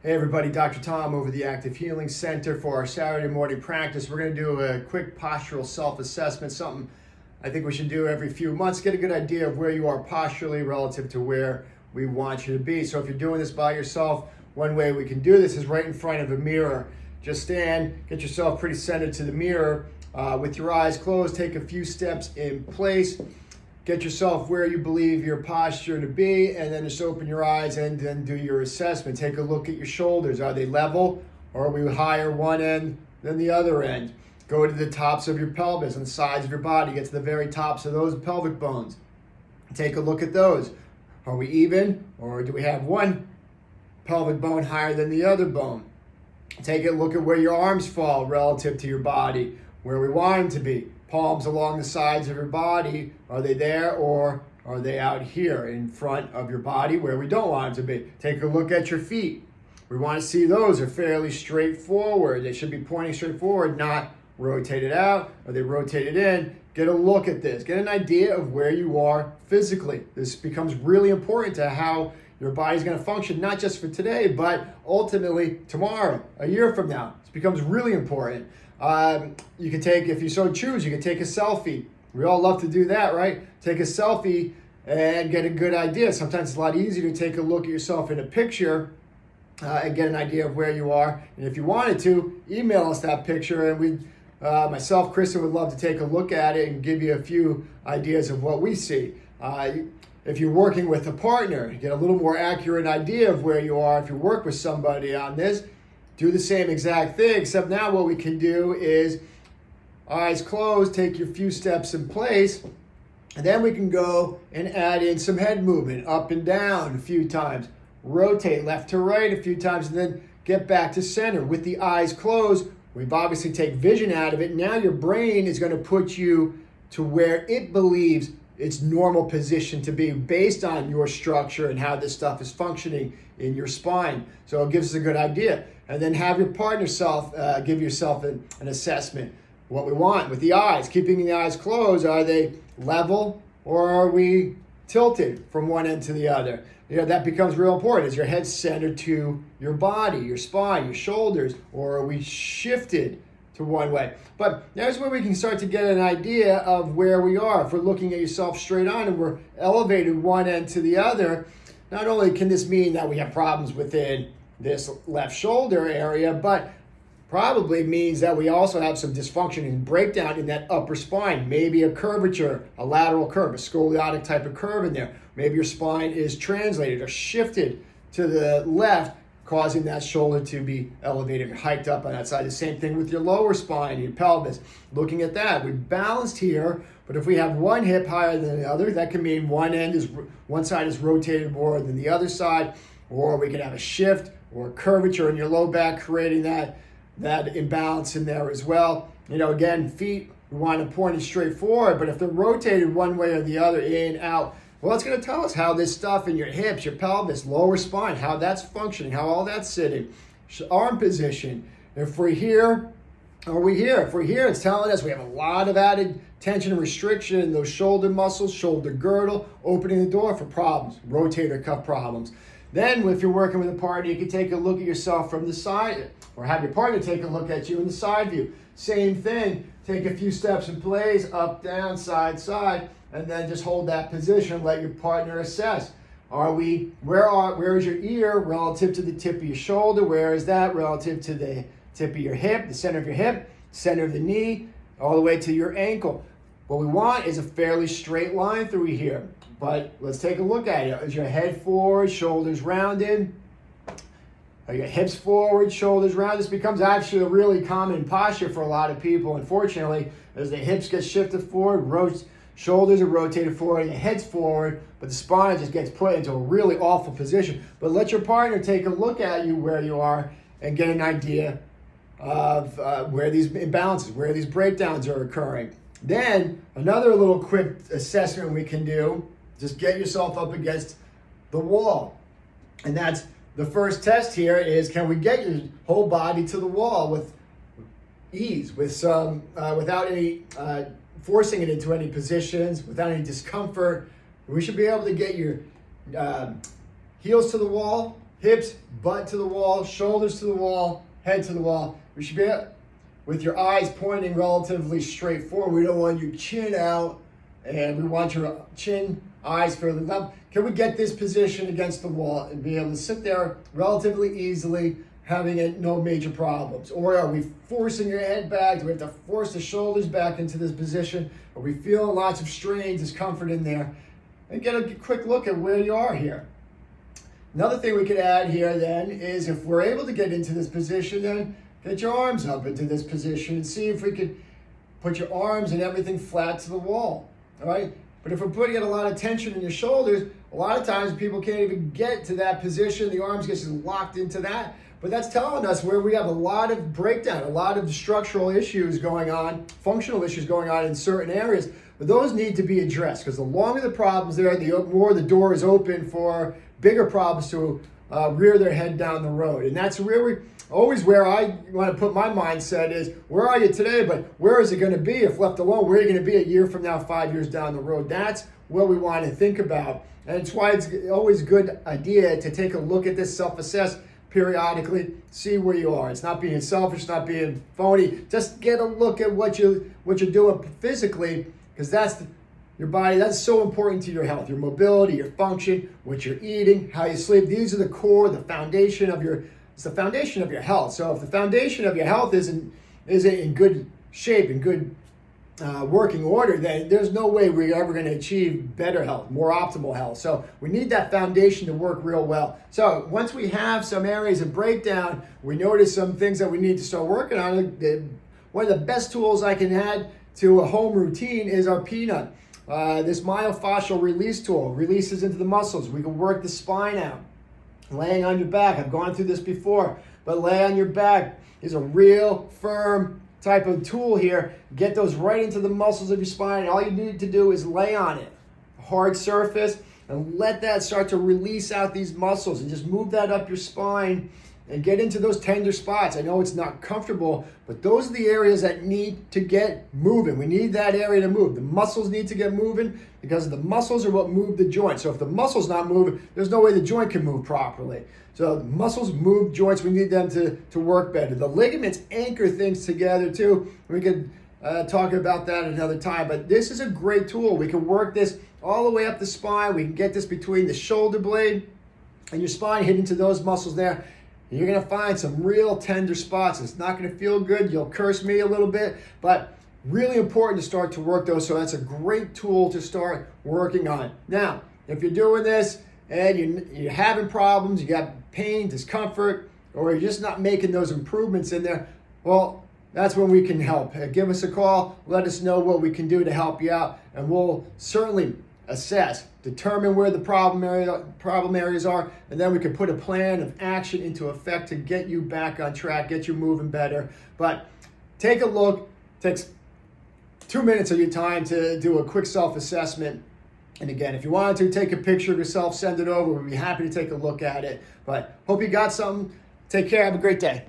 Hey everybody, Dr. Tom over the Active Healing Center for our Saturday morning practice. We're going to do a quick postural self-assessment, something I think we should do every few months. Get a good idea of where you are posturally relative to where we want you to be. So if you're doing this by yourself, one way we can do this is right in front of a mirror. Just stand, get yourself pretty centered to the mirror with your eyes closed. Take a few steps in place. Get yourself where you believe your posture to be, and then just open your eyes and then do your assessment. Take a look at your shoulders. Are they level, or are we higher one end than the other end? Go to the tops of your pelvis and the sides of your body. Get to the very tops of those pelvic bones. Take a look at those. Are we even, or do we have one pelvic bone higher than the other bone? Take a look at where your arms fall relative to your body, where we want them to be. Palms along the sides of your body, are they there or are they out here in front of your body where we don't want them to be? Take a look at your feet. We want to see those are fairly straightforward. They should be pointing straight forward, not rotated out. Are they rotated in? Get a look at this. Get an idea of where you are physically. This becomes really important to how your body's going to function, not just for today, but ultimately tomorrow, a year from now. This becomes really important. You can take, if you so choose, you can take a selfie. We all love to do that, right? Take a selfie and get a good idea. Sometimes it's a lot easier to take a look at yourself in a picture and get an idea of where you are. And if you wanted to, email us that picture, and we, myself, Kristen, would love to take a look at it and give you a few ideas of what we see. If you're working with a partner, get a little more accurate idea of where you are. If you work with somebody on this, do the same exact thing, except now what we can do is eyes closed, take your few steps in place, and then we can go and add in some head movement, up and down a few times, rotate left to right a few times, and then get back to center. With the eyes closed, we've obviously taken vision out of it. Now your brain is going to put you to where it believes its normal position to be based on your structure and how this stuff is functioning in your spine. So it gives us a good idea. And then have your partner give yourself an assessment. What we want with the eyes, keeping the eyes closed, are they level or are we tilted from one end to the other? You know, that becomes real important. Is your head centered to your body, your spine, your shoulders, or are we shifted to one way? But there's where we can start to get an idea of where we are. If we're looking at yourself straight on and we're elevated one end to the other, not only can this mean that we have problems within this left shoulder area, but probably means that we also have some dysfunction and breakdown in that upper spine. Maybe a curvature, a lateral curve, a scoliotic type of curve in there. Maybe your spine is translated or shifted to the left, causing that shoulder to be elevated or hiked up on that side. The same thing with your lower spine, your pelvis. Looking at that, we've balanced here, but if we have one hip higher than the other, that can mean one side is rotated more than the other side, or we can have a shift or a curvature in your low back, creating that imbalance in there as well. You know, again, feet, we want to point it straight forward, but if they're rotated one way or the other, in, out, well, it's going to tell us how this stuff in your hips, your pelvis, lower spine, how that's functioning, how all that's sitting. Arm position. If we're here, are we here? If we're here, it's telling us we have a lot of added tension and restriction in those shoulder muscles, shoulder girdle, opening the door for problems, rotator cuff problems. Then if you're working with a partner, you can take a look at yourself from the side, or have your partner take a look at you in the side view. Same thing, take a few steps in place, up, down, side, side, and then just hold that position, let your partner assess. Where is your ear relative to the tip of your shoulder? Where is that relative to the tip of your hip, the center of your hip, center of the knee, all the way to your ankle? What we want is a fairly straight line through here. But let's take a look at it. Is your head forward, shoulders rounded? Are your hips forward, shoulders rounded? This becomes actually a really common posture for a lot of people. Unfortunately, as the hips get shifted forward, shoulders are rotated forward, and your head's forward, but the spine just gets put into a really awful position. But let your partner take a look at you where you are and get an idea of where these imbalances, where these breakdowns are occurring. Then another little quick assessment we can do, just get yourself up against the wall. And that's the first test here is, can we get your whole body to the wall with ease, with some, without any forcing it into any positions, without any discomfort. We should be able to get your heels to the wall, hips, butt to the wall, shoulders to the wall, head to the wall. We should be with your eyes pointing relatively straight forward. We don't want your chin out, and we want your chin, eyes fairly level. Can we get this position against the wall and be able to sit there relatively easily, having no major problems? Or are we forcing your head back? Do we have to force the shoulders back into this position? Are we feeling lots of strain, discomfort in there? And get a quick look at where you are here. Another thing we could add here then is if we're able to get into this position, then get your arms up into this position and see if we could put your arms and everything flat to the wall, all right? But if we're putting a lot of tension in your shoulders, a lot of times people can't even get to that position. The arms get locked into that. But that's telling us where we have a lot of breakdown, a lot of structural issues going on, functional issues going on in certain areas. But those need to be addressed, because the longer the problem's there, the more the door is open for bigger problems to rear their head down the road. And that's where where I want to put my mindset is, where are you today, but where is it going to be if left alone? Where are you going to be a year from now, 5 years down the road? That's what we want to think about. And it's why it's always a good idea to take a look at this, self-assess periodically, see where you are. It's not being selfish, not being phony. Just get a look at what you're doing physically, because your body, that's so important to your health, your mobility, your function, what you're eating, how you sleep. These are the core, the foundation of your health. So if the foundation of your health isn't in good shape, in good working order, then there's no way we're ever going to achieve better health, more optimal health. So we need that foundation to work real well. So once we have some areas of breakdown, we notice some things that we need to start working on. One of the best tools I can add to a home routine is our peanut. This myofascial release tool releases into the muscles. We can work the spine out. Laying on your back, I've gone through this before, but lay on your back is a real firm type of tool here. Get those right into the muscles of your spine. All you need to do is lay on it, hard surface, and let that start to release out these muscles, and just move that up your spine and get into those tender spots. I know it's not comfortable, but those are the areas that need to get moving. We need that area to move. The muscles need to get moving, because the muscles are what move the joint. So if the muscle's not moving, there's no way the joint can move properly. So the muscles move joints. We need them to work better. The ligaments anchor things together too. We could talk about that another time, but this is a great tool. We can work this all the way up the spine. We can get this between the shoulder blade and your spine, hit into those muscles there. You're going to find some real tender spots. It's not going to feel good. You'll curse me a little bit, but really important to start to work those. So that's a great tool to start working on. Now, if you're doing this and you're having problems, you got pain, discomfort, or you're just not making those improvements in there, well, that's when we can help. Give us a call. Let us know what we can do to help you out, and we'll certainly assess, determine where the problem areas are, and then we can put a plan of action into effect to get you back on track, get you moving better. But take a look. It takes 2 minutes of your time to do a quick self-assessment. And again, if you wanted to take a picture of yourself, send it over. We'd be happy to take a look at it. But hope you got something. Take care. Have a great day.